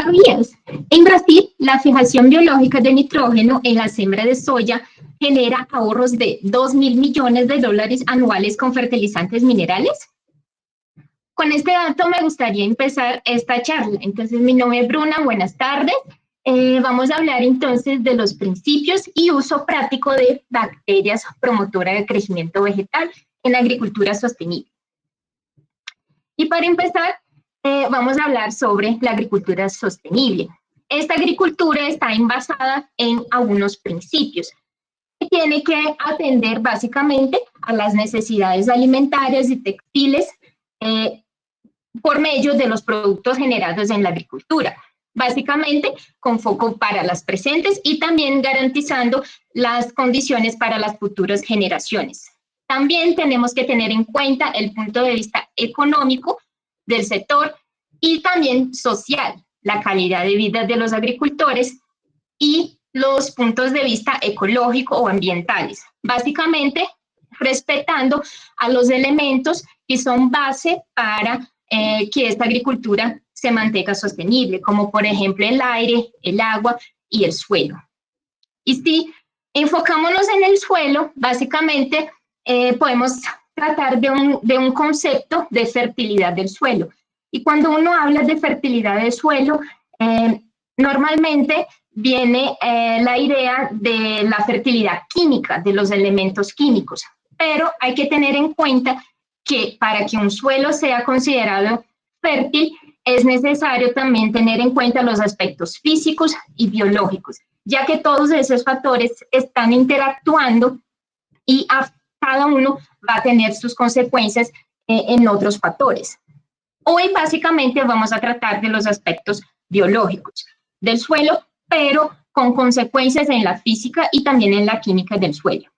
sabías? En Brasil, la fijación biológica de nitrógeno en la siembra de soya genera ahorros de 2.000 millones de dólares anuales con fertilizantes minerales. Con este dato me gustaría empezar esta charla. Entonces, mi nombre es Bruna, buenas tardes. Vamos a hablar entonces de los principios y uso práctico de bacterias promotoras de crecimiento vegetal en la agricultura sostenible. Y para empezar, vamos a hablar sobre la agricultura sostenible. Esta agricultura está basada en algunos principios que tiene que atender básicamente a las necesidades alimentarias y textiles por medio de los productos generados en la agricultura, básicamente con foco para las presentes y también garantizando las condiciones para las futuras generaciones. También tenemos que tener en cuenta el punto de vista económico del sector y también social, la calidad de vida de los agricultores y los puntos de vista ecológico o ambientales, básicamente respetando a los elementos que son base para que esta agricultura se mantenga sostenible, como por ejemplo el aire, el agua y el suelo. Y si enfocámonos en el suelo, básicamente podemos tratar de un concepto de fertilidad del suelo. Y cuando uno habla de fertilidad del suelo, normalmente viene la idea de la fertilidad química, de los elementos químicos, pero hay que tener en cuenta que para que un suelo sea considerado fértil, es necesario también tener en cuenta los aspectos físicos y biológicos, ya que todos esos factores están interactuando y cada uno va a tener sus consecuencias en otros factores. Hoy básicamente vamos a tratar de los aspectos biológicos del suelo, pero con consecuencias en la física y también en la química del suelo.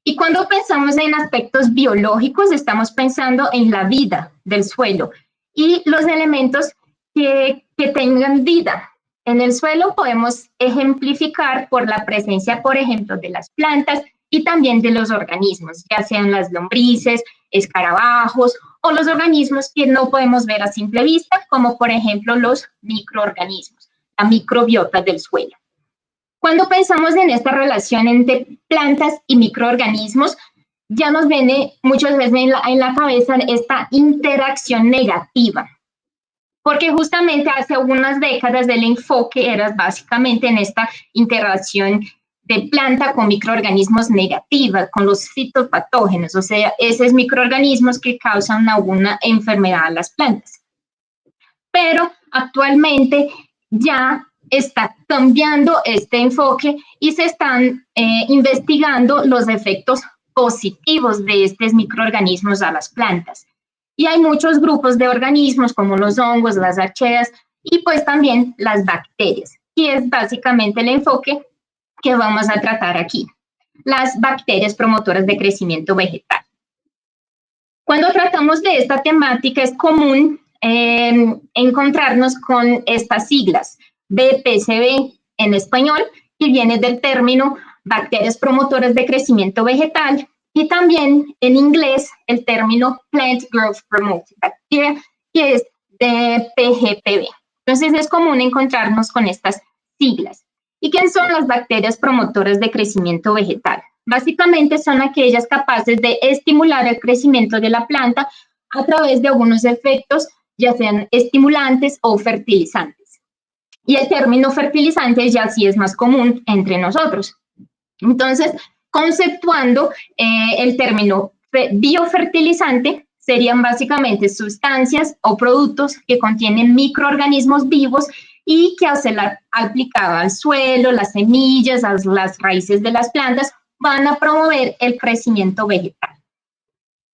Y cuando pensamos en aspectos biológicos, estamos pensando en la vida del suelo y los elementos que tengan vida. En el suelo podemos ejemplificar por la presencia, por ejemplo, de las plantas y también de los organismos, ya sean las lombrices, escarabajos o los organismos que no podemos ver a simple vista, como por ejemplo los microorganismos, la microbiota del suelo. Cuando pensamos en esta relación entre plantas y microorganismos, ya nos viene muchas veces en la cabeza esta interacción negativa, porque justamente hace algunas décadas el enfoque era básicamente en esta interacción de planta con microorganismos negativa, con los fitopatógenos, o sea, esos microorganismos que causan alguna enfermedad a las plantas. Pero actualmente ya está cambiando este enfoque y se están investigando los efectos positivos de estos microorganismos a las plantas. Y hay muchos grupos de organismos como los hongos, las archeas y pues también las bacterias, y es básicamente el enfoque que vamos a tratar aquí. Las bacterias promotoras de crecimiento vegetal. Cuando tratamos de esta temática es común encontrarnos con estas siglas, BPCV en español, que viene del término bacterias promotoras de crecimiento vegetal, y también en inglés el término Plant Growth Promoting Bacteria, que es de PGPB. Entonces es común encontrarnos con estas siglas. ¿Y qué son las bacterias promotoras de crecimiento vegetal? Básicamente son aquellas capaces de estimular el crecimiento de la planta a través de algunos efectos, ya sean estimulantes o fertilizantes. Y el término fertilizante ya sí es más común entre nosotros. Entonces, conceptuando el término biofertilizante, serían básicamente sustancias o productos que contienen microorganismos vivos y que al ser aplicado al suelo, las semillas, las raíces de las plantas, van a promover el crecimiento vegetal.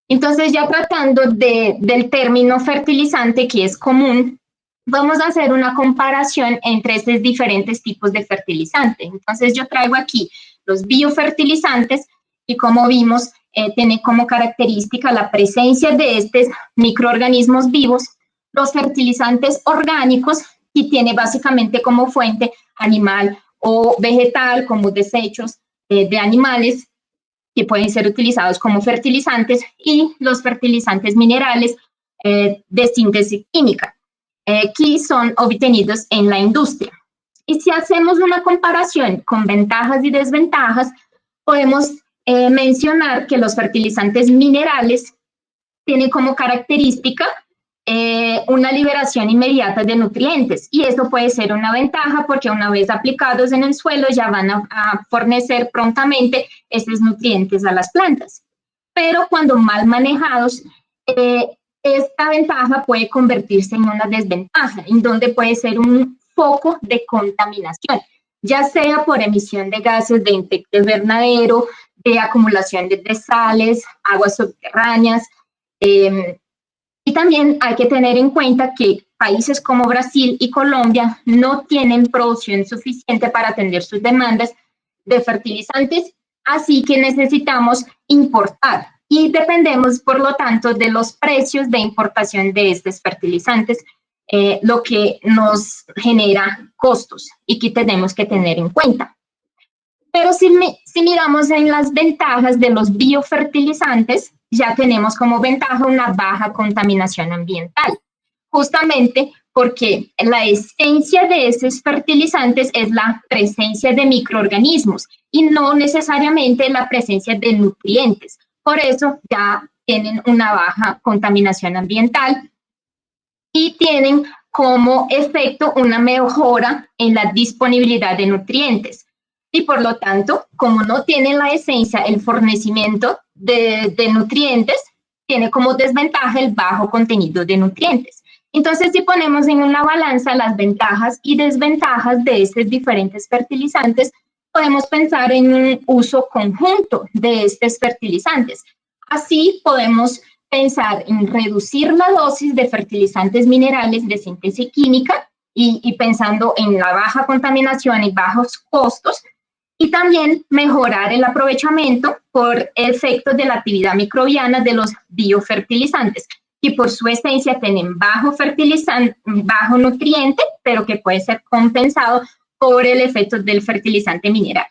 Entonces, ya tratando del término fertilizante, que es común, vamos a hacer una comparación entre estos diferentes tipos de fertilizantes. Entonces, yo traigo aquí los biofertilizantes y, como vimos, tiene como característica la presencia de estos microorganismos vivos. Los fertilizantes orgánicos, y tiene básicamente como fuente animal o vegetal, como desechos de animales que pueden ser utilizados como fertilizantes, y los fertilizantes minerales de síntesis química. que son obtenidos en la industria. Y si hacemos una comparación con ventajas y desventajas, podemos mencionar que los fertilizantes minerales tienen como característica una liberación inmediata de nutrientes, y eso puede ser una ventaja porque una vez aplicados en el suelo ya van a fornecer prontamente esos nutrientes a las plantas. Pero cuando mal manejados, esta ventaja puede convertirse en una desventaja, en donde puede ser un foco de contaminación, ya sea por emisión de gases de efecto invernadero, de acumulación de sales, aguas subterráneas. Y también hay que tener en cuenta que países como Brasil y Colombia no tienen producción suficiente para atender sus demandas de fertilizantes, así que necesitamos importar y dependemos, por lo tanto, de los precios de importación de estos fertilizantes, lo que nos genera costos y que tenemos que tener en cuenta. Pero si miramos en las ventajas de los biofertilizantes, ya tenemos como ventaja una baja contaminación ambiental, justamente porque la esencia de estos fertilizantes es la presencia de microorganismos y no necesariamente la presencia de nutrientes. Por eso ya tienen una baja contaminación ambiental y tienen como efecto una mejora en la disponibilidad de nutrientes. Y por lo tanto, como no tiene la esencia el fornecimiento de nutrientes, tiene como desventaja el bajo contenido de nutrientes. Entonces, si ponemos en una balanza las ventajas y desventajas de estos diferentes fertilizantes, podemos pensar en un uso conjunto de estos fertilizantes. Así podemos pensar en reducir la dosis de fertilizantes minerales de síntesis química y pensando en la baja contaminación y bajos costos, y también mejorar el aprovechamiento por efectos de la actividad microbiana de los biofertilizantes, que por su esencia tienen bajo nutriente, pero que puede ser compensado por el efecto del fertilizante mineral.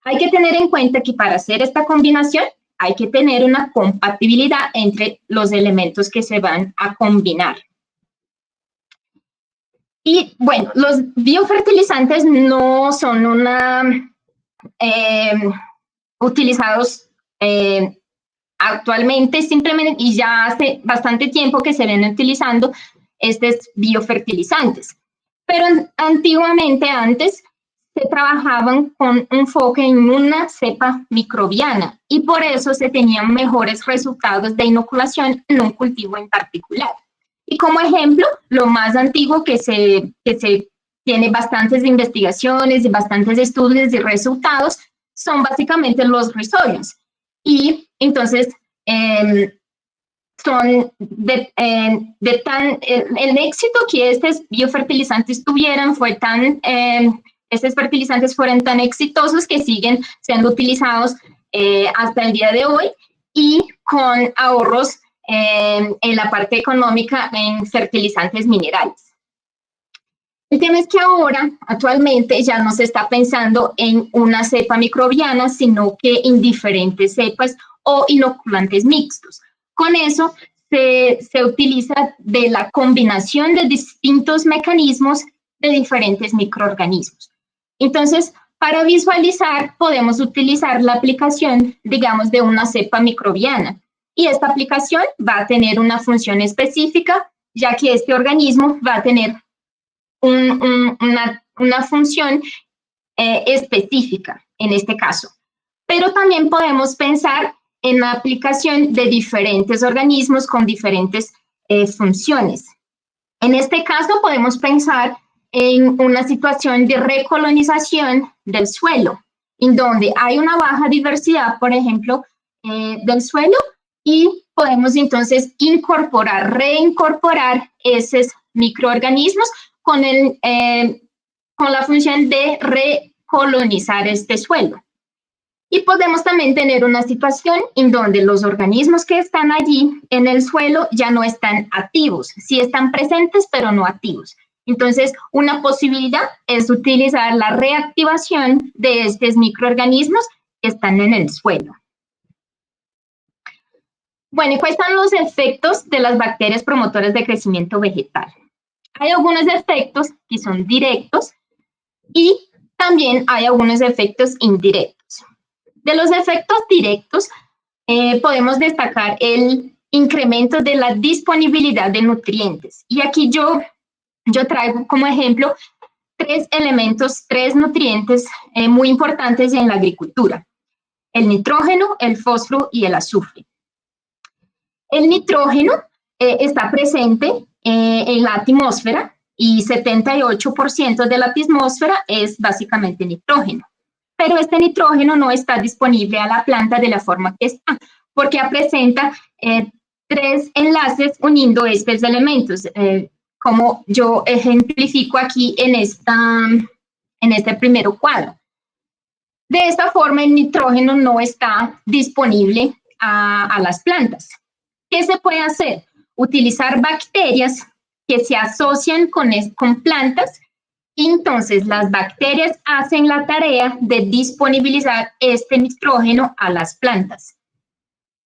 Hay que tener en cuenta que para hacer esta combinación hay que tener una compatibilidad entre los elementos que se van a combinar. Y bueno, los biofertilizantes no son utilizados actualmente, simplemente, y ya hace bastante tiempo que se ven utilizando estos biofertilizantes. Pero antiguamente, antes, se trabajaban con enfoque en una cepa microbiana y por eso se tenían mejores resultados de inoculación en un cultivo en particular. Y como ejemplo, lo más antiguo que se tiene bastantes investigaciones y bastantes estudios y resultados son básicamente los rhizoliums. Y entonces, el éxito que estos biofertilizantes tuvieron fue estos fertilizantes fueron tan exitosos que siguen siendo utilizados hasta el día de hoy y con ahorros en la parte económica en fertilizantes minerales. El tema es que ahora, actualmente, ya no se está pensando en una cepa microbiana, sino que en diferentes cepas o inoculantes mixtos. Con eso se utiliza de la combinación de distintos mecanismos de diferentes microorganismos. Entonces, para visualizar, podemos utilizar la aplicación, digamos, de una cepa microbiana. Y esta aplicación va a tener una función específica, ya que este organismo va a tener una función específica en este caso. Pero también podemos pensar en la aplicación de diferentes organismos con diferentes funciones. En este caso podemos pensar en una situación de recolonización del suelo, en donde hay una baja diversidad, por ejemplo, del suelo, y podemos entonces reincorporar esos microorganismos con la función de recolonizar este suelo. Y podemos también tener una situación en donde los organismos que están allí en el suelo ya no están activos, sí están presentes pero no activos. Entonces, una posibilidad es utilizar la reactivación de estos microorganismos que están en el suelo. Bueno, ¿y cuáles son los efectos de las bacterias promotoras de crecimiento vegetal? Hay algunos efectos que son directos y también hay algunos efectos indirectos. De los efectos directos, podemos destacar el incremento de la disponibilidad de nutrientes. Y aquí yo traigo como ejemplo tres elementos, tres nutrientes muy importantes en la agricultura: el nitrógeno, el fósforo y el azufre. El nitrógeno está presente en la atmósfera y 78% de la atmósfera es básicamente nitrógeno. Pero este nitrógeno no está disponible a la planta de la forma que está, porque presenta tres enlaces uniendo estos elementos, como yo ejemplifico aquí en este primer cuadro. De esta forma, el nitrógeno no está disponible a las plantas. ¿Qué se puede hacer? Utilizar bacterias que se asocian con plantas. Entonces, las bacterias hacen la tarea de disponibilizar este nitrógeno a las plantas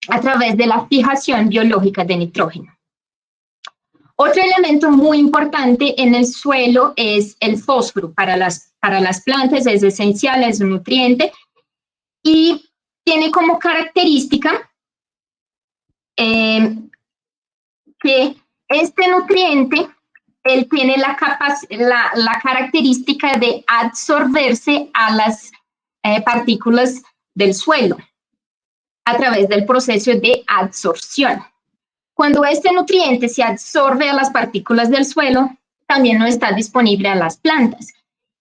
a través de la fijación biológica de nitrógeno. Otro elemento muy importante en el suelo es el fósforo. Para las plantas es esencial, es un nutriente y tiene como característica que este nutriente él tiene la característica de absorberse a las partículas del suelo a través del proceso de absorción. Cuando este nutriente se absorbe a las partículas del suelo, también no está disponible a las plantas.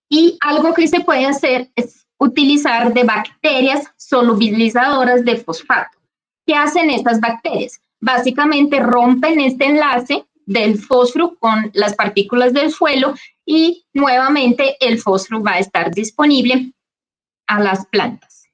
Y algo que se puede hacer es utilizar de bacterias solubilizadoras de fosfato. ¿Qué hacen estas bacterias? Básicamente rompen este enlace del fósforo con las partículas del suelo y nuevamente el fósforo va a estar disponible a las plantas.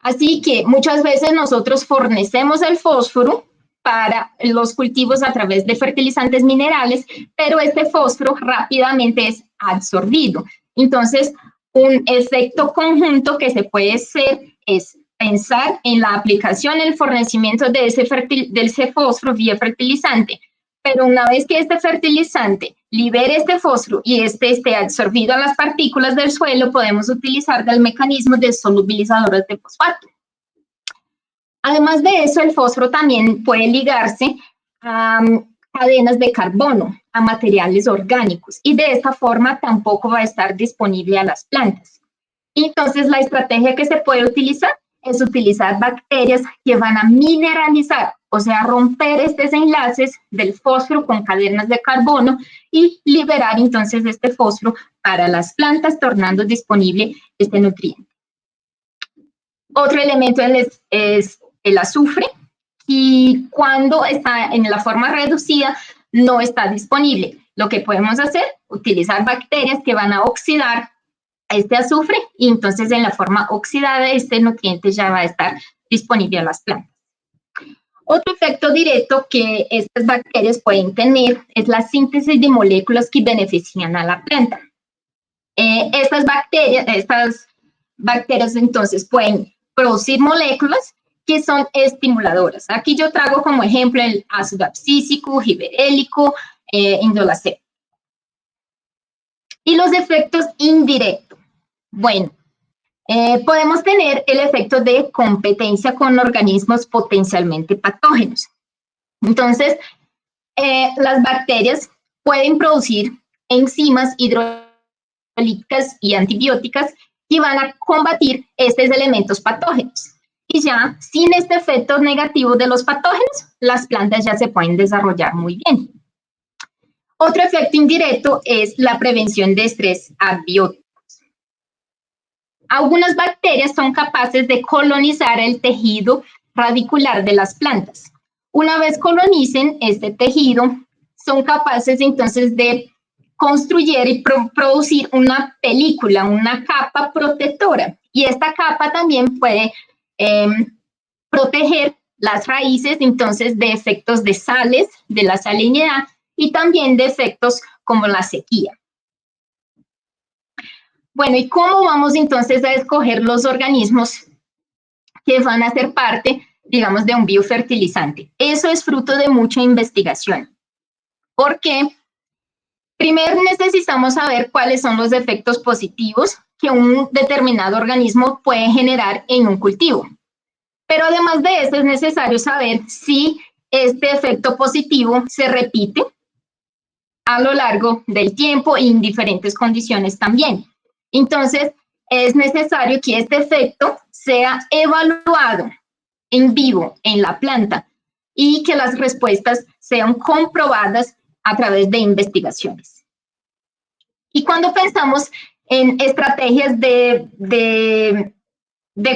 Así que muchas veces nosotros fornecemos el fósforo para los cultivos a través de fertilizantes minerales, pero este fósforo rápidamente es absorbido. Entonces, un efecto conjunto que se puede hacer es pensar en la aplicación, el fornecimiento de ese fósforo vía fertilizante. Pero una vez que este fertilizante libere este fósforo y esté absorbido a las partículas del suelo, podemos utilizar el mecanismo de solubilizadores de fosfato. Además de eso, el fósforo también puede ligarse a cadenas de carbono, a materiales orgánicos, y de esta forma tampoco va a estar disponible a las plantas. Entonces, la estrategia que se puede utilizar es utilizar bacterias que van a mineralizar, o sea, romper estos enlaces del fósforo con cadenas de carbono y liberar entonces este fósforo para las plantas, tornando disponible este nutriente. Otro elemento es el azufre, y cuando está en la forma reducida no está disponible. Lo que podemos hacer, utilizar bacterias que van a oxidar este azufre y entonces en la forma oxidada este nutriente ya va a estar disponible a las plantas. Otro efecto directo que estas bacterias pueden tener es la síntesis de moléculas que benefician a la planta. Estas bacterias entonces pueden producir moléculas que son estimuladoras. Aquí yo traigo como ejemplo el ácido abscísico, giberélico, indolacénico. Y los efectos indirectos. Bueno, podemos tener el efecto de competencia con organismos potencialmente patógenos. Entonces, las bacterias pueden producir enzimas hidrolíticas y antibióticas que van a combatir estos elementos patógenos. Y ya, sin este efecto negativo de los patógenos, las plantas ya se pueden desarrollar muy bien. Otro efecto indirecto es la prevención de estrés abiótico. Algunas bacterias son capaces de colonizar el tejido radicular de las plantas. Una vez colonicen este tejido, son capaces entonces de construir y producir una película, una capa protectora. Y esta capa también puede proteger las raíces entonces de efectos de sales, de la salinidad y también de efectos como la sequía. Bueno, ¿y cómo vamos entonces a escoger los organismos que van a ser parte, digamos, de un biofertilizante? Eso es fruto de mucha investigación. ¿Por qué? Primero necesitamos saber cuáles son los efectos positivos que un determinado organismo puede generar en un cultivo. Pero además de eso es necesario saber si este efecto positivo se repite a lo largo del tiempo y en diferentes condiciones también. Entonces, es necesario que este efecto sea evaluado en vivo en la planta y que las respuestas sean comprobadas a través de investigaciones. Y cuando pensamos en estrategias de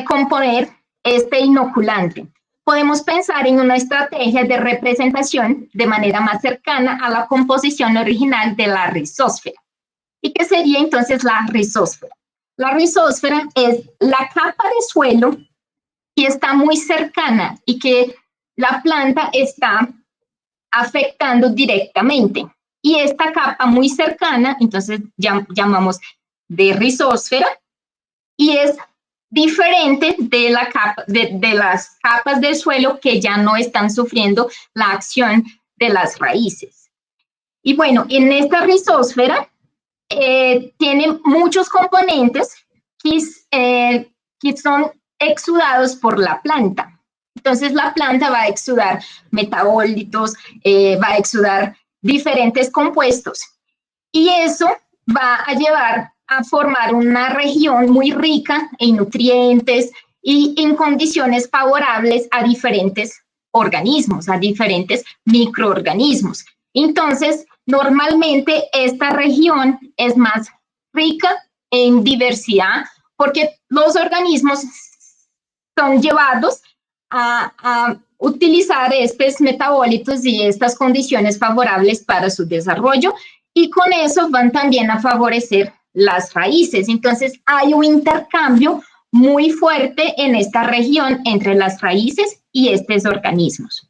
componer este inoculante, podemos pensar en una estrategia de representación de manera más cercana a la composición original de la rizósfera. ¿Y qué sería entonces la rizósfera? La rizósfera es la capa de suelo que está muy cercana y que la planta está afectando directamente. Y esta capa muy cercana, entonces llamamos de rizósfera, y es diferente de las capas del suelo que ya no están sufriendo la acción de las raíces. Y bueno, en esta rizósfera tiene muchos componentes que son exudados por la planta. Entonces la planta va a exudar metabolitos, va a exudar diferentes compuestos y eso va a llevar a formar una región muy rica en nutrientes y en condiciones favorables a diferentes organismos, a diferentes microorganismos. Entonces, normalmente esta región es más rica en diversidad porque los organismos son llevados a utilizar estos metabolitos y estas condiciones favorables para su desarrollo y con eso van también a favorecer las raíces. Entonces hay un intercambio muy fuerte en esta región entre las raíces y estos organismos.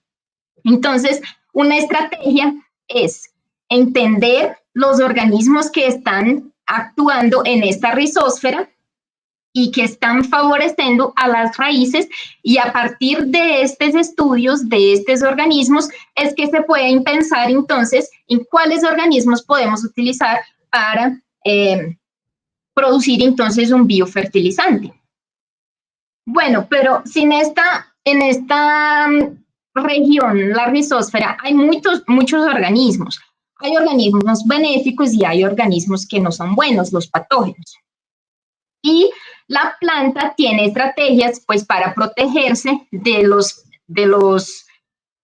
Entonces, una estrategia es entender los organismos que están actuando en esta rizósfera y que están favoreciendo a las raíces y a partir de estos estudios de estos organismos es que se pueden pensar entonces en cuáles organismos podemos utilizar para producir entonces un biofertilizante. Bueno, pero en esta región, la rizósfera, hay muchos organismos. Hay organismos benéficos y hay organismos que no son buenos, los patógenos. Y la planta tiene estrategias pues para protegerse de los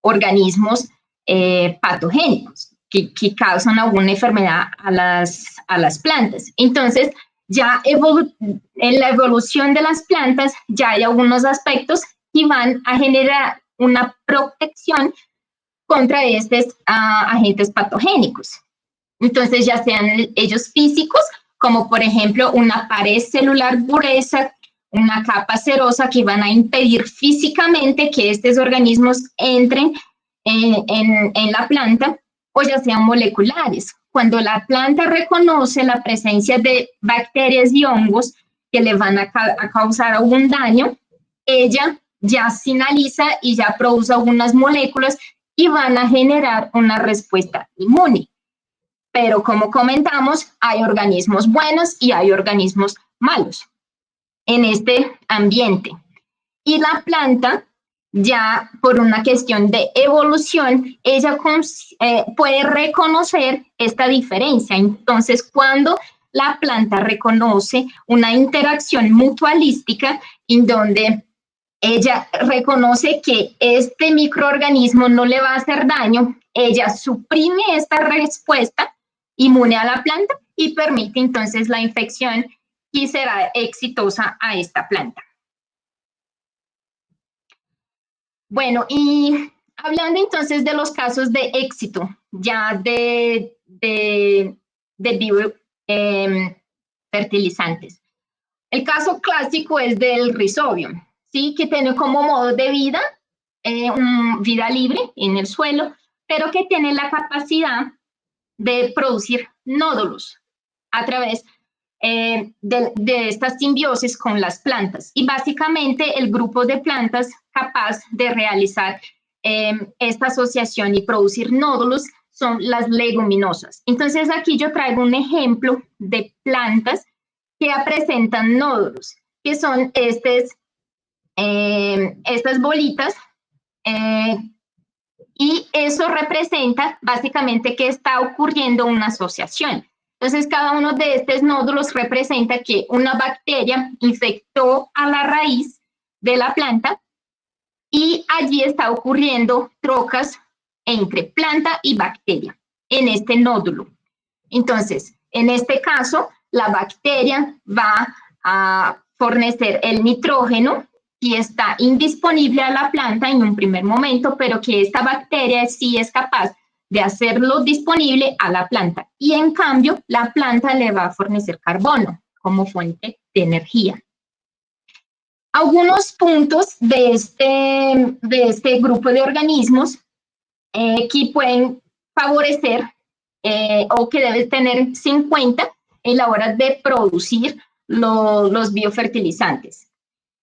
organismos patogénicos que causan alguna enfermedad a las plantas. Entonces, ya en la evolución de las plantas ya hay algunos aspectos que van a generar una protección contra estos agentes patogénicos. Entonces, ya sean ellos físicos, como por ejemplo una pared celular gruesa, una capa cerosa que van a impedir físicamente que estos organismos entren en la planta, o ya sean moleculares. Cuando la planta reconoce la presencia de bacterias y hongos que le van a causar algún daño, ella ya sinaliza y ya produce algunas moléculas y van a generar una respuesta inmune. Pero como comentamos, hay organismos buenos y hay organismos malos en este ambiente. Y la planta, ya por una cuestión de evolución, ella puede reconocer esta diferencia. Entonces, cuando la planta reconoce una interacción mutualística en donde ella reconoce que este microorganismo no le va a hacer daño, ella suprime esta respuesta inmune a la planta y permite entonces la infección y será exitosa a esta planta. Bueno, y hablando entonces de los casos de éxito, ya de biofertilizantes. El caso clásico es del Rhizobium, ¿sí? Que tiene como modo de vida, vida libre en el suelo, pero que tiene la capacidad de producir nódulos a través de esta simbiosis con las plantas. Y básicamente el grupo de plantas capaz de realizar esta asociación y producir nódulos son las leguminosas. Entonces aquí yo traigo un ejemplo de plantas que presentan nódulos, que son estas bolitas, y eso representa básicamente que está ocurriendo una asociación. Entonces, cada uno de estos nódulos representa que una bacteria infectó a la raíz de la planta y allí está ocurriendo trocas entre planta y bacteria en este nódulo. Entonces, en este caso, la bacteria va a fornecer el nitrógeno y está indisponible a la planta en un primer momento, pero que esta bacteria sí es capaz de hacerlo disponible a la planta. Y en cambio, la planta le va a fornecer carbono como fuente de energía. Algunos puntos de este grupo de organismos que pueden favorecer o que debes tener en cuenta en la hora de producir los biofertilizantes.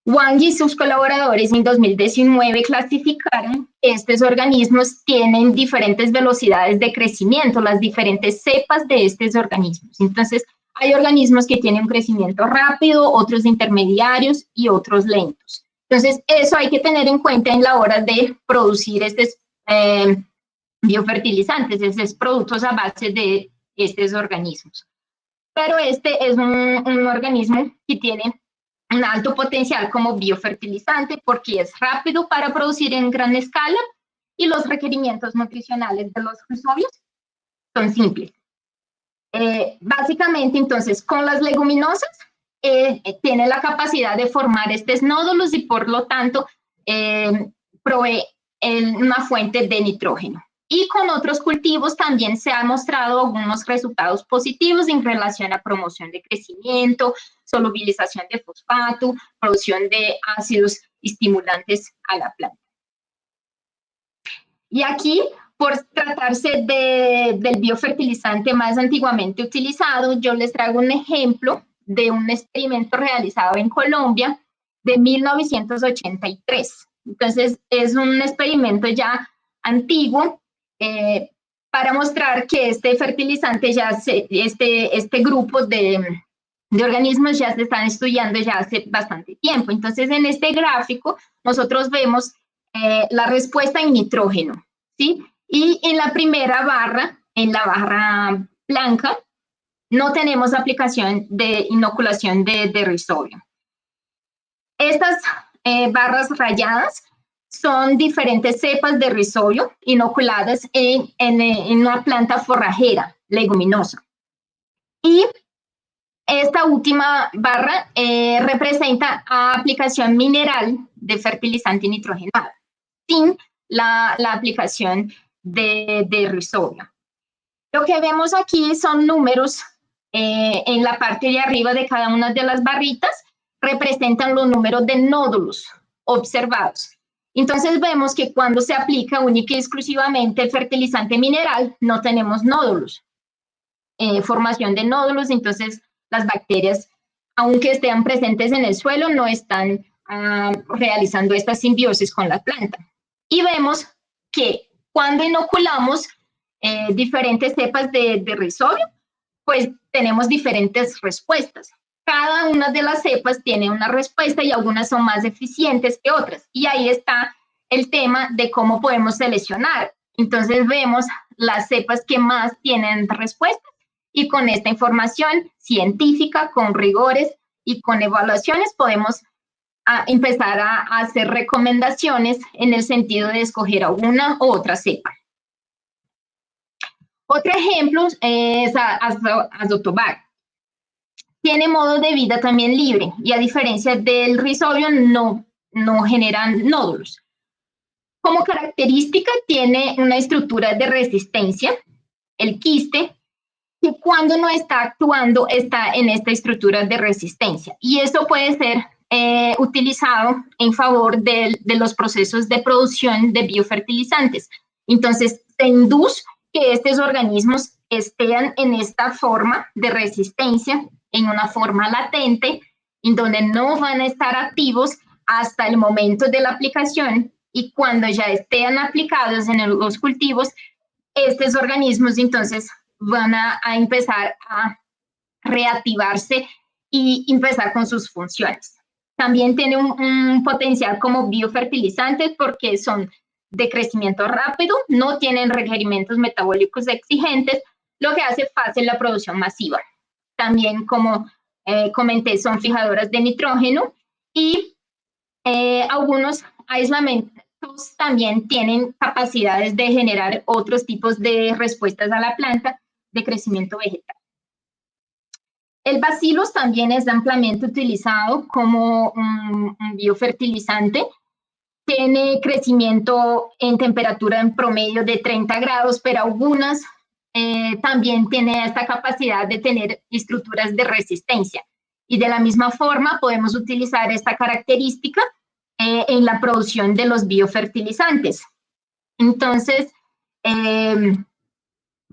Wang y sus colaboradores en 2019 clasificaron que estos organismos tienen diferentes velocidades de crecimiento, las diferentes cepas de estos organismos. Entonces, hay organismos que tienen un crecimiento rápido, otros intermediarios y otros lentos. Entonces, eso hay que tener en cuenta en la hora de producir estos biofertilizantes, estos productos a base de estos organismos. Pero este es un organismo que tiene un alto potencial como biofertilizante porque es rápido para producir en gran escala y los requerimientos nutricionales de los rizobios son simples. Básicamente, entonces, con las leguminosas tiene la capacidad de formar estos nódulos y por lo tanto provee una fuente de nitrógeno. Y con otros cultivos también se han mostrado algunos resultados positivos en relación a promoción de crecimiento, solubilización de fosfato, producción de ácidos estimulantes a la planta. Y aquí, por tratarse del biofertilizante más antiguamente utilizado, yo les traigo un ejemplo de un experimento realizado en Colombia de 1983. Entonces, es un experimento ya antiguo para mostrar que este fertilizante, este grupo de organismos ya se están estudiando ya hace bastante tiempo. Entonces, en este gráfico, nosotros vemos la respuesta en nitrógeno, ¿sí? Y en la primera barra, en la barra blanca, no tenemos aplicación de inoculación de rizobio. Estas barras rayadas son diferentes cepas de rizobio inoculadas en una planta forrajera leguminosa. Y esta última barra representa aplicación mineral de fertilizante nitrogenado, sin la aplicación de rizobio. Lo que vemos aquí son números en la parte de arriba de cada una de las barritas, representan los números de nódulos observados. Entonces vemos que cuando se aplica única y exclusivamente el fertilizante mineral, no tenemos nódulos, formación de nódulos, entonces las bacterias, aunque estén presentes en el suelo, no están realizando esta simbiosis con la planta. Y vemos que cuando inoculamos diferentes cepas de rizobio, pues tenemos diferentes respuestas. Cada una de las cepas tiene una respuesta y algunas son más eficientes que otras. Y ahí está el tema de cómo podemos seleccionar. Entonces vemos las cepas que más tienen respuestas y con esta información científica, con rigores y con evaluaciones podemos empezar a hacer recomendaciones en el sentido de escoger a una u otra cepa. Otro ejemplo es Azotobac. Tiene modo de vida también libre y a diferencia del rizobio no generan nódulos. Como característica tiene una estructura de resistencia, el quiste, que cuando no está actuando está en esta estructura de resistencia. Y esto puede ser utilizado en favor de los procesos de producción de biofertilizantes. Entonces, se induce que estos organismos estén en esta forma de resistencia, en una forma latente, en donde no van a estar activos hasta el momento de la aplicación y cuando ya estén aplicados en los cultivos, estos organismos entonces van a empezar a reactivarse y empezar con sus funciones. También tiene un potencial como biofertilizantes porque son de crecimiento rápido, no tienen requerimientos metabólicos exigentes, lo que hace fácil la producción masiva. También, como comenté, son fijadoras de nitrógeno y algunos aislamientos también tienen capacidades de generar otros tipos de respuestas a la planta de crecimiento vegetal. El bacillus también es ampliamente utilizado como un biofertilizante. Tiene crecimiento en temperatura en promedio de 30 grados, pero algunas también tienen esta capacidad de tener estructuras de resistencia. Y de la misma forma podemos utilizar esta característica en la producción de los biofertilizantes. Entonces,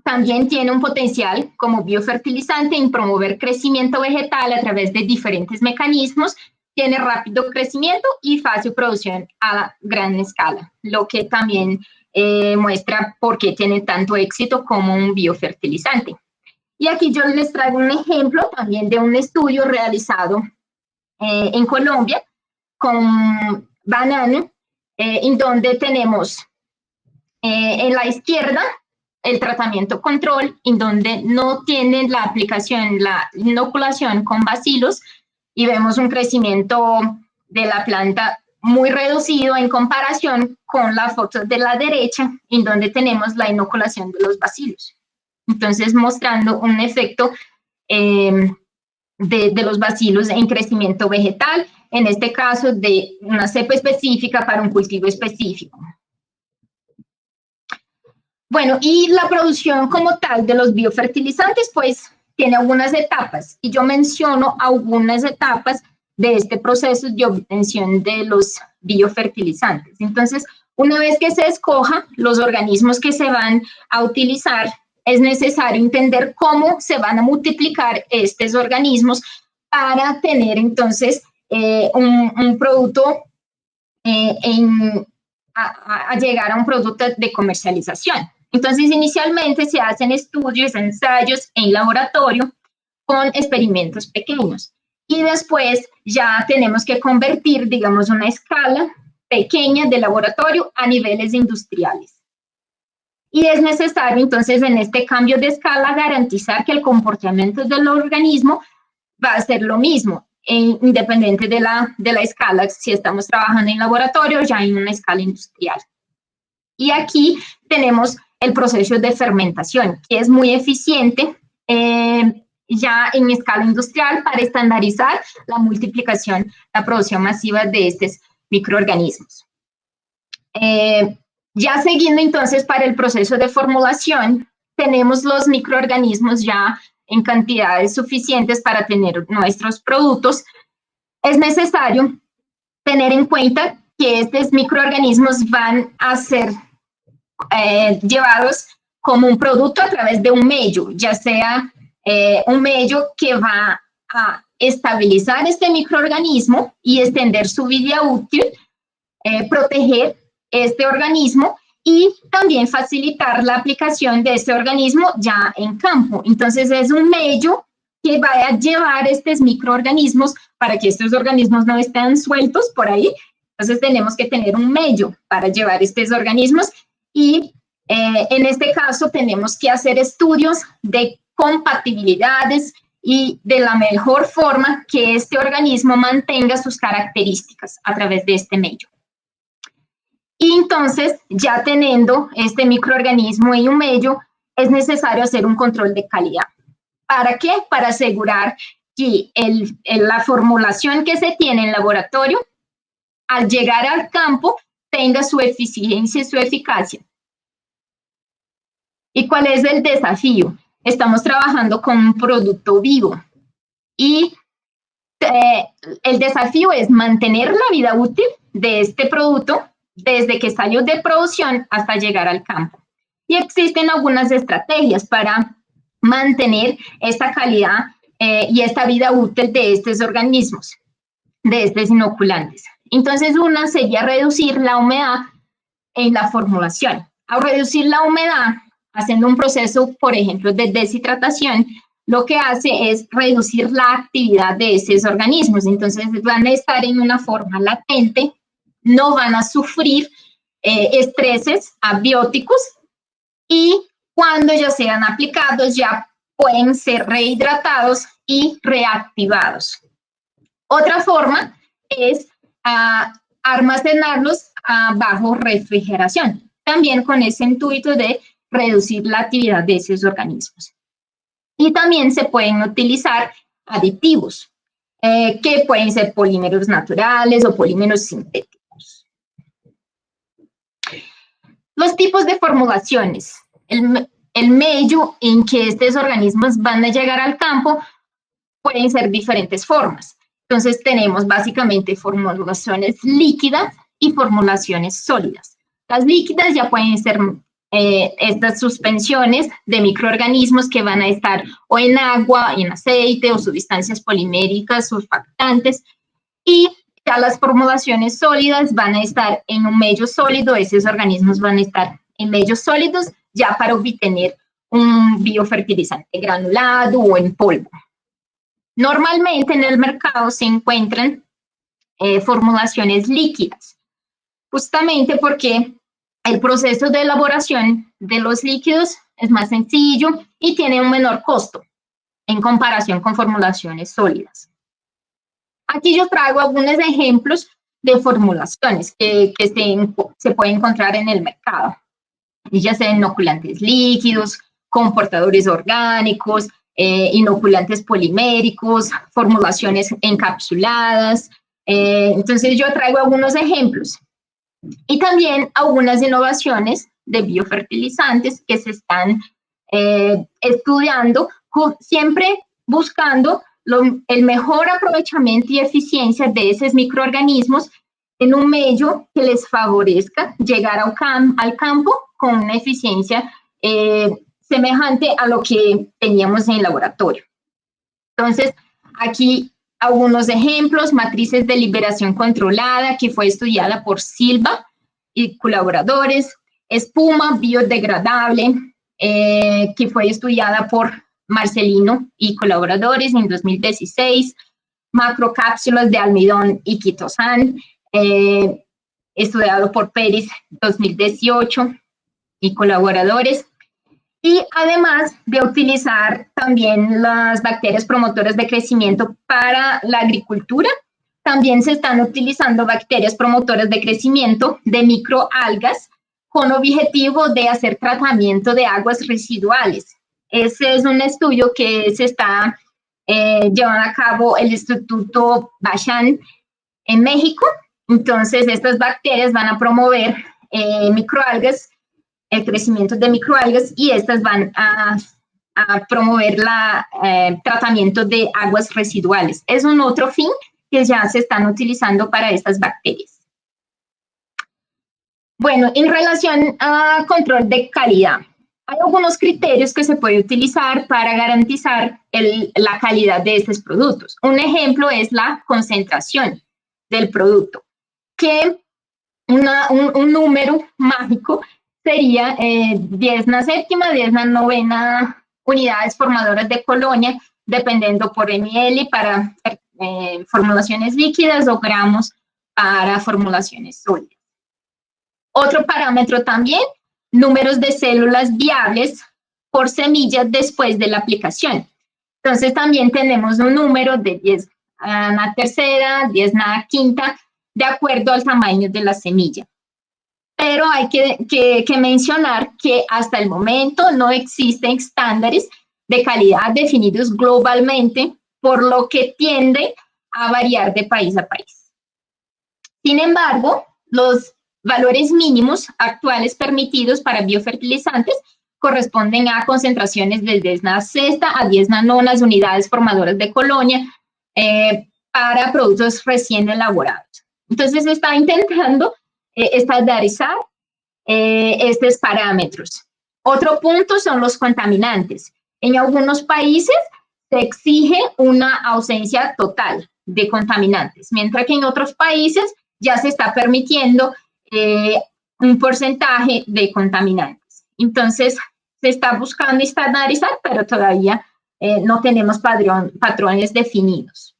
también tiene un potencial como biofertilizante en promover crecimiento vegetal a través de diferentes mecanismos. Tiene rápido crecimiento y fácil producción a gran escala, lo que también muestra por qué tiene tanto éxito como un biofertilizante. Y aquí yo les traigo un ejemplo también de un estudio realizado en Colombia con banano, en donde tenemos en la izquierda el tratamiento control, en donde no tienen la aplicación, la inoculación con bacilos, y vemos un crecimiento de la planta muy reducido en comparación con la foto de la derecha, en donde tenemos la inoculación de los bacilos. Entonces, mostrando un efecto de los bacilos en crecimiento vegetal, en este caso de una cepa específica para un cultivo específico. Bueno, y la producción como tal de los biofertilizantes, pues, tiene algunas etapas, y yo menciono algunas etapas de este proceso de obtención de los biofertilizantes. Entonces, una vez que se escoja los organismos que se van a utilizar, es necesario entender cómo se van a multiplicar estos organismos para tener entonces un producto a llegar a un producto de comercialización. Entonces, inicialmente se hacen estudios, ensayos en laboratorio con experimentos pequeños. Y después ya tenemos que convertir, digamos, una escala pequeña de laboratorio a niveles industriales. Y es necesario, entonces, en este cambio de escala, garantizar que el comportamiento del organismo va a ser lo mismo, independiente de la escala, si estamos trabajando en laboratorio o ya en una escala industrial. Y aquí tenemos el proceso de fermentación, que es muy eficiente ya en escala industrial para estandarizar la multiplicación, la producción masiva de estos microorganismos. Ya siguiendo entonces para el proceso de formulación, tenemos los microorganismos ya en cantidades suficientes para tener nuestros productos. Es necesario tener en cuenta que estos microorganismos van a ser llevados como un producto a través de un medio, ya sea un medio que va a estabilizar este microorganismo y extender su vida útil, proteger este organismo y también facilitar la aplicación de este organismo ya en campo. Entonces, es un medio que va a llevar estos microorganismos para que estos organismos no estén sueltos por ahí. Entonces, tenemos que tener un medio para llevar estos organismos y en este caso tenemos que hacer estudios de compatibilidades y de la mejor forma que este organismo mantenga sus características a través de este medio. Y entonces, ya teniendo este microorganismo y un medio, es necesario hacer un control de calidad. ¿Para qué? Para asegurar que la formulación que se tiene en laboratorio, al llegar al campo, tenga su eficiencia y su eficacia. ¿Y cuál es el desafío? Estamos trabajando con un producto vivo y el desafío es mantener la vida útil de este producto desde que salió de producción hasta llegar al campo. Y existen algunas estrategias para mantener esta calidad y esta vida útil de estos organismos, de estos inoculantes. Entonces, una sería reducir la humedad en la formulación. Al reducir la humedad, haciendo un proceso, por ejemplo, de deshidratación, lo que hace es reducir la actividad de esos organismos. Entonces van a estar en una forma latente, no van a sufrir estreses abióticos y cuando ya sean aplicados ya pueden ser rehidratados y reactivados. Otra forma es almacenarlos bajo refrigeración, también con ese intuito de reducir la actividad de esos organismos. Y también se pueden utilizar aditivos, que pueden ser polímeros naturales o polímeros sintéticos. Los tipos de formulaciones. El medio en que estos organismos van a llegar al campo pueden ser diferentes formas. Entonces tenemos básicamente formulaciones líquidas y formulaciones sólidas. Las líquidas ya pueden ser estas suspensiones de microorganismos que van a estar o en agua, en aceite o sustancias poliméricas, surfactantes, y ya las formulaciones sólidas van a estar en un medio sólido, esos organismos van a estar en medios sólidos ya para obtener un biofertilizante granulado o en polvo. Normalmente en el mercado se encuentran formulaciones líquidas, justamente porque el proceso de elaboración de los líquidos es más sencillo y tiene un menor costo en comparación con formulaciones sólidas. Aquí yo traigo algunos ejemplos de formulaciones que se pueden encontrar en el mercado, ya sean inoculantes líquidos, comportadores orgánicos, inoculantes poliméricos, formulaciones encapsuladas. Entonces yo traigo algunos ejemplos. Y también algunas innovaciones de biofertilizantes que se están estudiando, siempre buscando el mejor aprovechamiento y eficiencia de esos microorganismos en un medio que les favorezca llegar al campo con una eficiencia semejante a lo que teníamos en el laboratorio. Entonces, aquí algunos ejemplos: matrices de liberación controlada, que fue estudiada por Silva y colaboradores; espuma biodegradable, que fue estudiada por Marcelino y colaboradores en 2016; macrocápsulas de almidón y quitosan, estudiado por Pérez 2018 y colaboradores. Y además de utilizar también las bacterias promotoras de crecimiento para la agricultura, también se están utilizando bacterias promotoras de crecimiento de microalgas con objetivo de hacer tratamiento de aguas residuales. Ese es un estudio que se está llevando a cabo el Instituto Bachan en México. Entonces, estas bacterias van a promover microalgas, el crecimiento de microalgas, y estas van a promover el tratamiento de aguas residuales. Es un otro fin que ya se están utilizando para estas bacterias. Bueno, en relación a control de calidad, hay algunos criterios que se puede utilizar para garantizar la calidad de estos productos. Un ejemplo es la concentración del producto, que un número mágico sería 10⁻⁷, 10⁻⁹ unidades formadoras de colonia, dependiendo por ml para formulaciones líquidas o gramos para formulaciones sólidas. Otro parámetro también: números de células viables por semilla después de la aplicación. Entonces también tenemos un número de 10⁻⁻, 10⁻⁵, de acuerdo al tamaño de la semilla. Pero hay que mencionar que hasta el momento no existen estándares de calidad definidos globalmente, por lo que tiende a variar de país a país. Sin embargo, los valores mínimos actuales permitidos para biofertilizantes corresponden a concentraciones de 10⁻⁶ a 10⁻⁹ unidades formadoras de colonia para productos recién elaborados. Entonces se está intentando estandarizar estos parámetros. Otro punto son los contaminantes. En algunos países se exige una ausencia total de contaminantes, mientras que en otros países ya se está permitiendo un porcentaje de contaminantes. Entonces, se está buscando estandarizar, pero todavía no tenemos patrones definidos.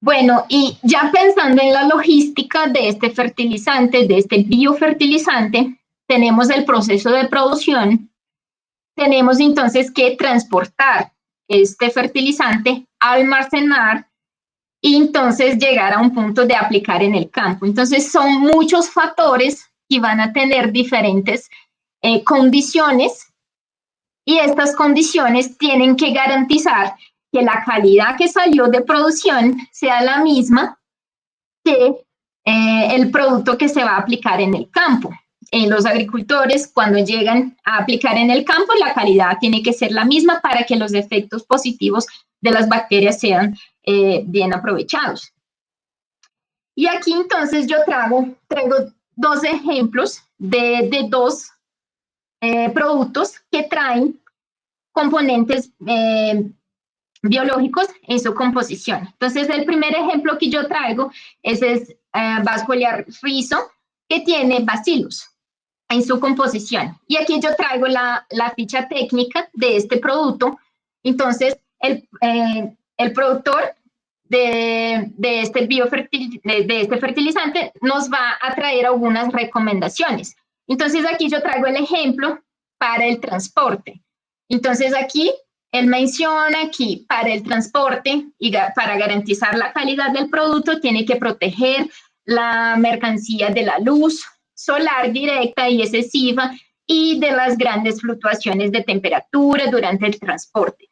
Bueno, y ya pensando en la logística de este fertilizante, de este biofertilizante, tenemos el proceso de producción, tenemos entonces que transportar este fertilizante, almacenar y entonces llegar a un punto de aplicar en el campo. Entonces son muchos factores que van a tener diferentes condiciones y estas condiciones tienen que garantizar que la calidad que salió de producción sea la misma que el producto que se va a aplicar en el campo. Los agricultores, cuando llegan a aplicar en el campo, la calidad tiene que ser la misma para que los efectos positivos de las bacterias sean bien aprovechados. Y aquí entonces yo traigo dos ejemplos de dos productos que traen componentes biológicos en su composición. Entonces, el primer ejemplo que yo traigo es Vascular Rhizo, que tiene bacillus en su composición. Y aquí yo traigo la ficha técnica de este producto. Entonces, el productor de este fertilizante nos va a traer algunas recomendaciones. Entonces, aquí yo traigo el ejemplo para el transporte. Entonces, aquí él menciona que para el transporte y para garantizar la calidad del producto tiene que proteger la mercancía de la luz solar directa y excesiva y de las grandes fluctuaciones de temperatura durante el transporte.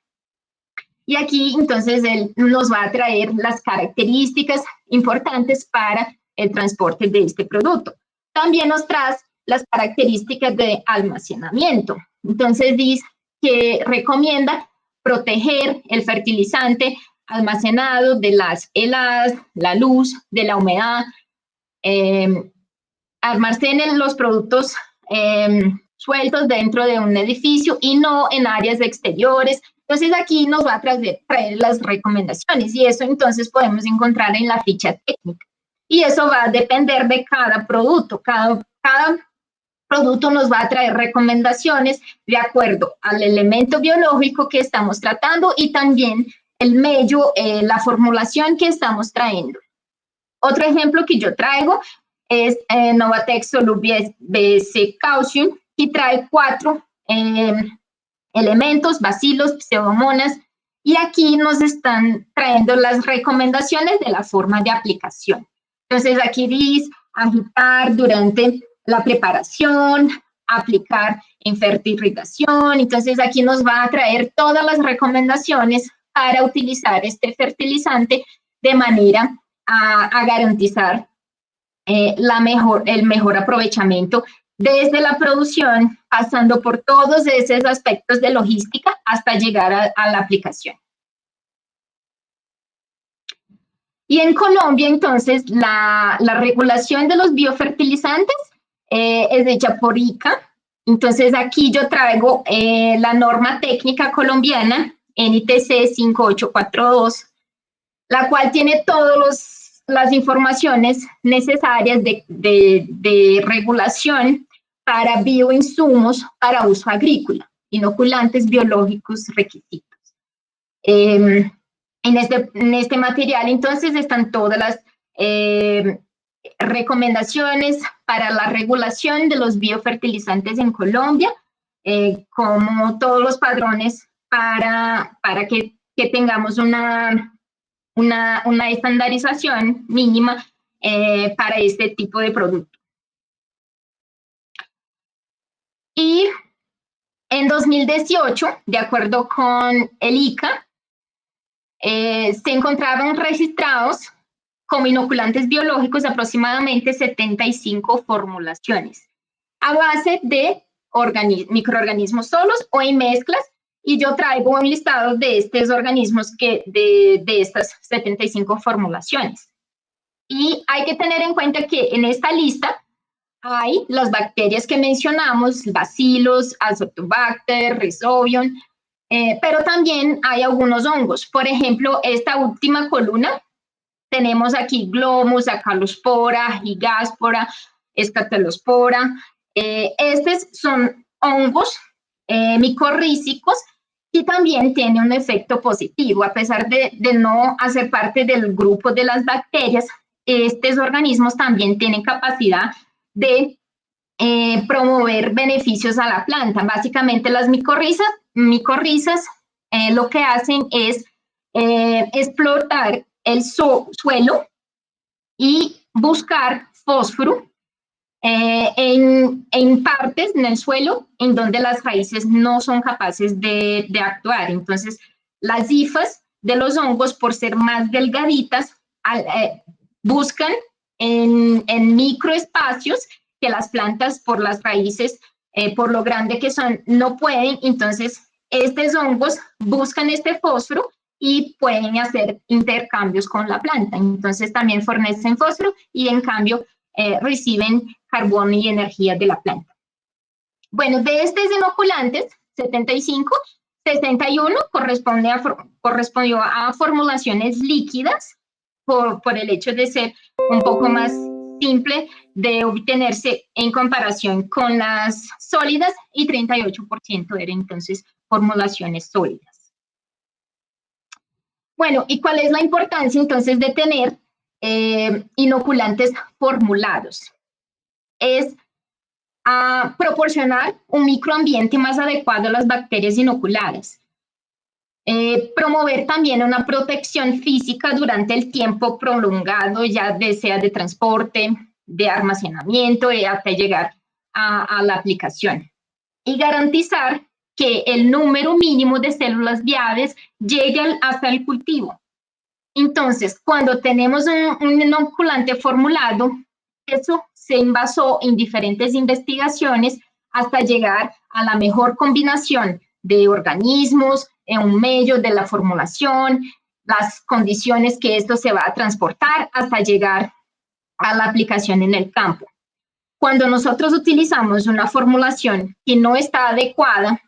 Y aquí entonces él nos va a traer las características importantes para el transporte de este producto. También nos trae las características de almacenamiento. Entonces dice que recomienda proteger el fertilizante almacenado de las heladas, la luz, de la humedad. Almacenen los productos sueltos dentro de un edificio y no en áreas exteriores. Entonces aquí nos va a traer las recomendaciones y eso entonces podemos encontrar en la ficha técnica. Y eso va a depender de cada producto. Cada producto nos va a traer recomendaciones de acuerdo al elemento biológico que estamos tratando y también el medio, la formulación que estamos trayendo. Otro ejemplo que yo traigo es Novatex Soluble BC Calcium, que trae 4 elementos, bacilos, pseudomonas, y aquí nos están trayendo las recomendaciones de la forma de aplicación. Entonces aquí dice agitar durante la preparación, aplicar en fertilización. Entonces aquí nos va a traer todas las recomendaciones para utilizar este fertilizante de manera a garantizar el mejor aprovechamiento desde la producción, pasando por todos esos aspectos de logística hasta llegar a la aplicación. Y en Colombia, entonces, la regulación de los biofertilizantes es hecha por ICA. Entonces, aquí yo traigo la norma técnica colombiana, NITC 5842, la cual tiene todas las informaciones necesarias de regulación para bioinsumos para uso agrícola, inoculantes biológicos requisitos. En este material, entonces, están todas las recomendaciones para la regulación de los biofertilizantes en Colombia, como todos los padrones para que tengamos una estandarización mínima para este tipo de producto. Y en 2018, de acuerdo con el ICA, se encontraron registrados como inoculantes biológicos aproximadamente 75 formulaciones a base de microorganismos solos o en mezclas, y yo traigo un listado de estos organismos de estas 75 formulaciones. Y hay que tener en cuenta que en esta lista hay las bacterias que mencionamos, Bacillus, Azotobacter, Rhizobium, pero también hay algunos hongos. Por ejemplo, esta última columna, tenemos aquí Glomus, Acalospora, Higaspora, Scatolospora, Estos son hongos micorrízicos y también tiene un efecto positivo. A pesar de no hacer parte del grupo de las bacterias, estos organismos también tienen capacidad de promover beneficios a la planta. Básicamente las micorrizas lo que hacen es explotar el suelo y buscar fósforo en partes en el suelo en donde las raíces no son capaces de actuar. Entonces, las hifas de los hongos, por ser más delgaditas, buscan en microespacios que las plantas, por las raíces, por lo grande que son, no pueden. Entonces, estos hongos buscan este fósforo y pueden hacer intercambios con la planta. Entonces, también fornecen fósforo y, en cambio, reciben carbono y energía de la planta. Bueno, de estos inoculantes, 75, 61 correspondió a formulaciones líquidas por el hecho de ser un poco más simple de obtenerse en comparación con las sólidas, y 38% eran entonces formulaciones sólidas. Bueno, ¿y cuál es la importancia entonces de tener inoculantes formulados? Es proporcionar un microambiente más adecuado a las bacterias inoculadas. Promover también una protección física durante el tiempo prolongado, ya sea de transporte, de almacenamiento, hasta llegar a la aplicación. Y garantizar que el número mínimo de células viables llegue hasta el cultivo. Entonces, cuando tenemos un inoculante formulado, eso se basó en diferentes investigaciones hasta llegar a la mejor combinación de organismos, en un medio de la formulación, las condiciones que esto se va a transportar hasta llegar a la aplicación en el campo. Cuando nosotros utilizamos una formulación que no está adecuada,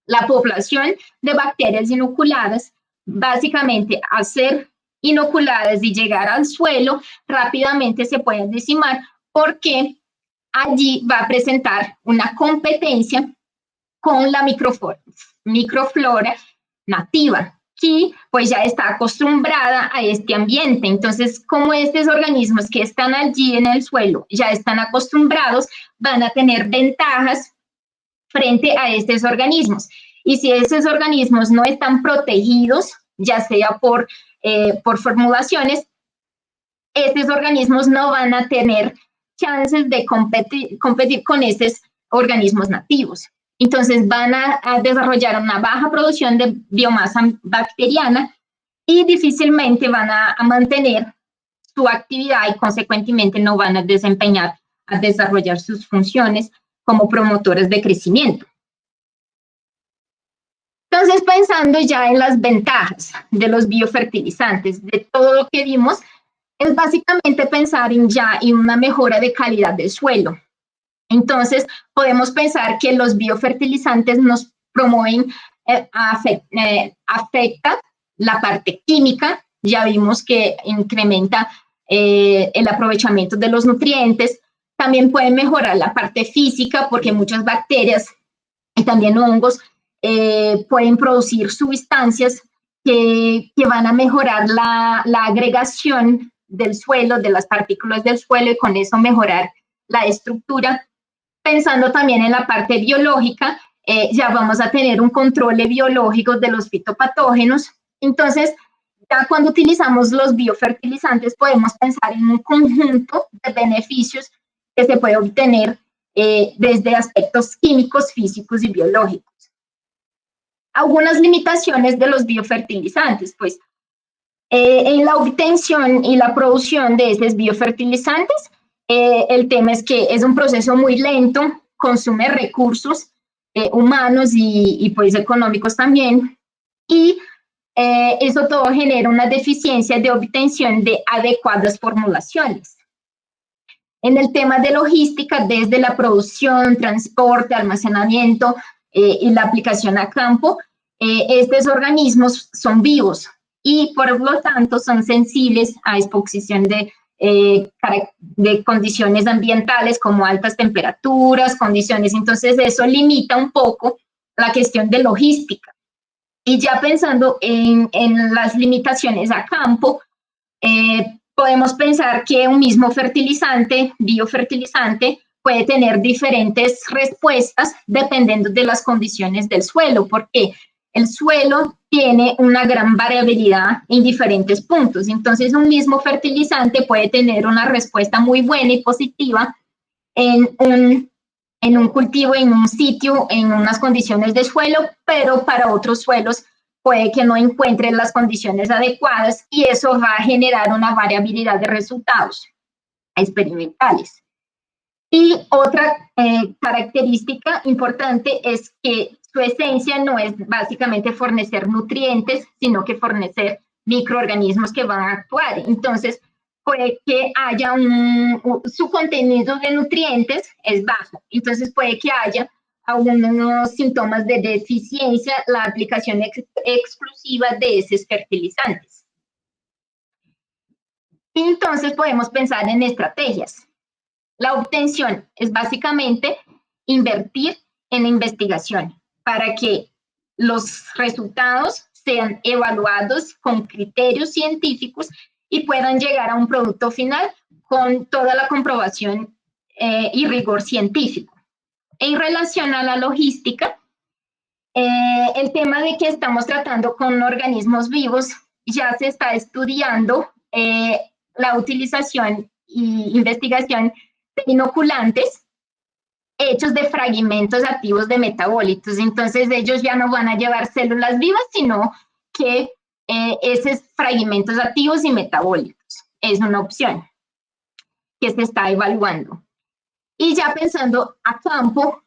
la población de bacterias inoculadas, básicamente al ser inoculadas y llegar al suelo, rápidamente se pueden decimar, porque allí va a presentar una competencia con la microflora nativa, que pues ya está acostumbrada a este ambiente. Entonces, como estos organismos que están allí en el suelo ya están acostumbrados, van a tener ventajas frente a estos organismos. Y si esos organismos no están protegidos, ya sea por formulaciones, estos organismos no van a tener chances de competir con estos organismos nativos. Entonces van a desarrollar una baja producción de biomasa bacteriana y difícilmente van a mantener su actividad y consecuentemente no van a desarrollar sus funciones como promotores de crecimiento. Entonces, pensando ya en las ventajas de los biofertilizantes, de todo lo que vimos, es básicamente pensar en una mejora de calidad del suelo. Entonces, podemos pensar que los biofertilizantes nos promueven, afecta la parte química. Ya vimos que incrementa el aprovechamiento de los nutrientes. También pueden mejorar la parte física porque muchas bacterias y también hongos pueden producir sustancias que van a mejorar la agregación del suelo, de las partículas del suelo, y con eso mejorar la estructura. Pensando también en la parte biológica, ya vamos a tener un control biológico de los fitopatógenos. Entonces, ya cuando utilizamos los biofertilizantes, podemos pensar en un conjunto de beneficios que se puede obtener desde aspectos químicos, físicos y biológicos. Algunas limitaciones de los biofertilizantes, pues, en la obtención y la producción de estos biofertilizantes, el tema es que es un proceso muy lento, consume recursos humanos y pues económicos también, y eso todo genera una deficiencia de obtención de adecuadas formulaciones. En el tema de logística, desde la producción, transporte, almacenamiento y la aplicación a campo, estos organismos son vivos y por lo tanto son sensibles a exposición de de condiciones ambientales como altas temperaturas, condiciones. Entonces, eso limita un poco la cuestión de logística. Y ya pensando en las limitaciones a campo, podemos pensar que un mismo fertilizante, biofertilizante, puede tener diferentes respuestas dependiendo de las condiciones del suelo, porque el suelo tiene una gran variabilidad en diferentes puntos. Entonces, un mismo fertilizante puede tener una respuesta muy buena y positiva en un cultivo, en un sitio, en unas condiciones de suelo, pero para otros suelos puede que no encuentre las condiciones adecuadas y eso va a generar una variabilidad de resultados experimentales. Y otra característica importante es que su esencia no es básicamente fornecer nutrientes, sino que fornecer microorganismos que van a actuar. Entonces, puede que haya su contenido de nutrientes es bajo. Entonces, puede que haya algunos síntomas de deficiencia, la aplicación exclusiva de esos fertilizantes. Entonces, podemos pensar en estrategias. La obtención es básicamente invertir en investigación para que los resultados sean evaluados con criterios científicos y puedan llegar a un producto final con toda la comprobación y rigor científico. En relación a la logística, el tema de que estamos tratando con organismos vivos, ya se está estudiando la utilización y investigación de inoculantes hechos de fragmentos activos de metabolitos. Entonces, ellos ya no van a llevar células vivas, sino que esos fragmentos activos y metabólicos es una opción que se está evaluando. Y ya pensando a campo,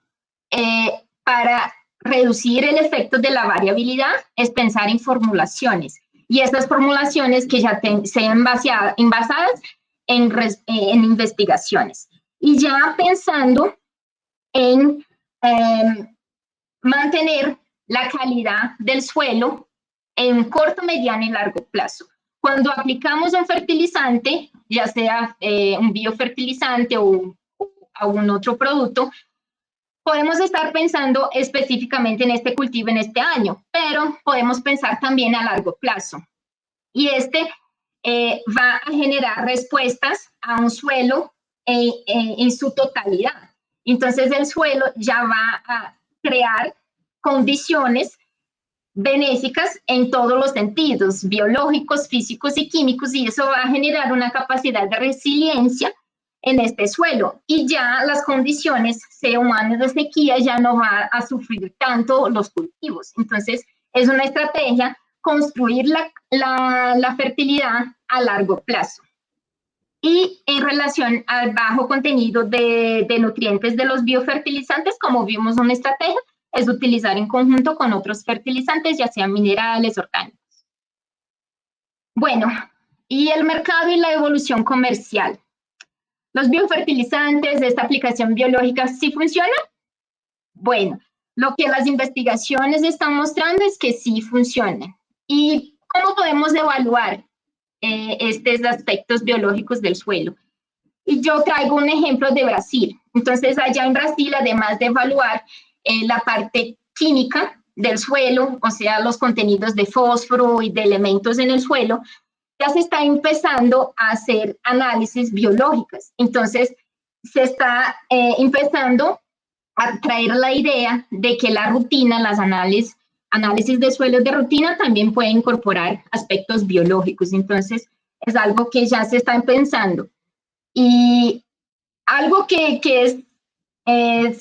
para reducir el efecto de la variabilidad, es pensar en formulaciones. Y estas formulaciones que ya sean basadas en investigaciones. Y ya pensando en mantener la calidad del suelo en corto, mediano y largo plazo. Cuando aplicamos un fertilizante, ya sea un biofertilizante o algún otro producto, podemos estar pensando específicamente en este cultivo en este año, pero podemos pensar también a largo plazo. Y va a generar respuestas a un suelo en su totalidad. Entonces, el suelo ya va a crear condiciones benéficas en todos los sentidos, biológicos, físicos y químicos, y eso va a generar una capacidad de resiliencia en este suelo. Y ya las condiciones, sea humanas de sequía, ya no va a sufrir tanto los cultivos. Entonces, es una estrategia construir la fertilidad a largo plazo. Y en relación al bajo contenido de nutrientes de los biofertilizantes, como vimos, una estrategia es utilizar en conjunto con otros fertilizantes, ya sean minerales, orgánicos. Bueno, y el mercado y la evolución comercial. ¿Los biofertilizantes de esta aplicación biológica sí funcionan? Bueno, lo que las investigaciones están mostrando es que sí funcionan. ¿Y cómo podemos evaluar estos aspectos biológicos del suelo? Y yo traigo un ejemplo de Brasil. Entonces, allá en Brasil, además de evaluar la parte química del suelo, o sea, los contenidos de fósforo y de elementos en el suelo, ya se está empezando a hacer análisis biológicas. Entonces, se está empezando a traer la idea de que la rutina, las análisis de suelos de rutina también puede incorporar aspectos biológicos. Entonces, es algo que ya se está pensando. Y algo que es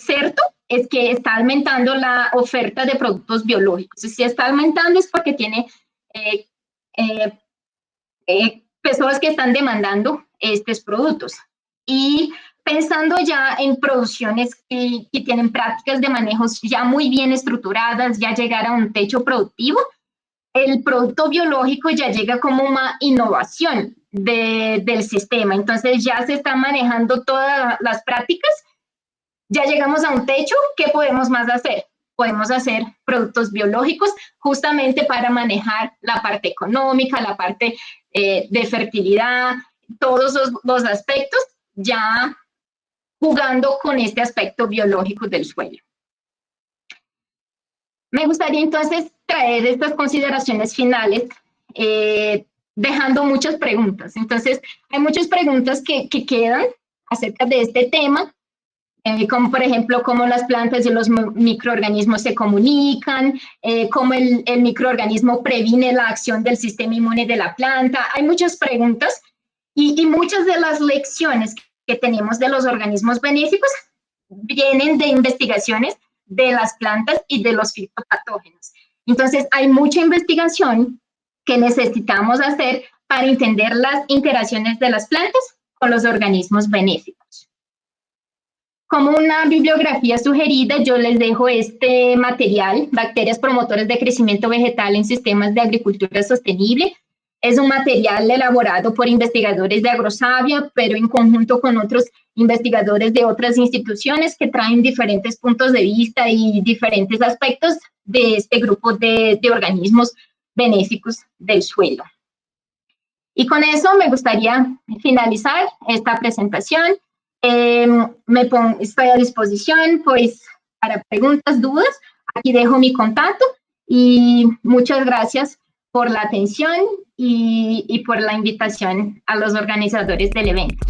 cierto es que está aumentando la oferta de productos biológicos. Si está aumentando es porque tiene personas que están demandando estos productos. Y pensando ya en producciones que tienen prácticas de manejos ya muy bien estructuradas, ya llegar a un techo productivo, el producto biológico ya llega como una innovación del sistema. Entonces ya se están manejando todas las prácticas, ya llegamos a un techo. ¿Qué podemos más hacer? Podemos hacer productos biológicos justamente para manejar la parte económica, la parte de fertilidad, todos los aspectos, ya jugando con este aspecto biológico del suelo. Me gustaría entonces traer estas consideraciones finales, dejando muchas preguntas. Entonces, hay muchas preguntas que quedan acerca de este tema, como por ejemplo, cómo las plantas y los microorganismos se comunican, cómo el microorganismo previene la acción del sistema inmune de la planta. Hay muchas preguntas y muchas de las lecciones que tenemos de los organismos benéficos vienen de investigaciones de las plantas y de los fitopatógenos. Entonces, hay mucha investigación que necesitamos hacer para entender las interacciones de las plantas con los organismos benéficos. Como una bibliografía sugerida, yo les dejo este material, Bacterias promotoras de crecimiento vegetal en sistemas de agricultura sostenible. Es un material elaborado por investigadores de Agrosavia, pero en conjunto con otros investigadores de otras instituciones que traen diferentes puntos de vista y diferentes aspectos de este grupo de organismos benéficos del suelo. Y con eso me gustaría finalizar esta presentación. Estoy a disposición pues, para preguntas, dudas. Aquí dejo mi contacto y muchas gracias por la atención y por la invitación a los organizadores del evento.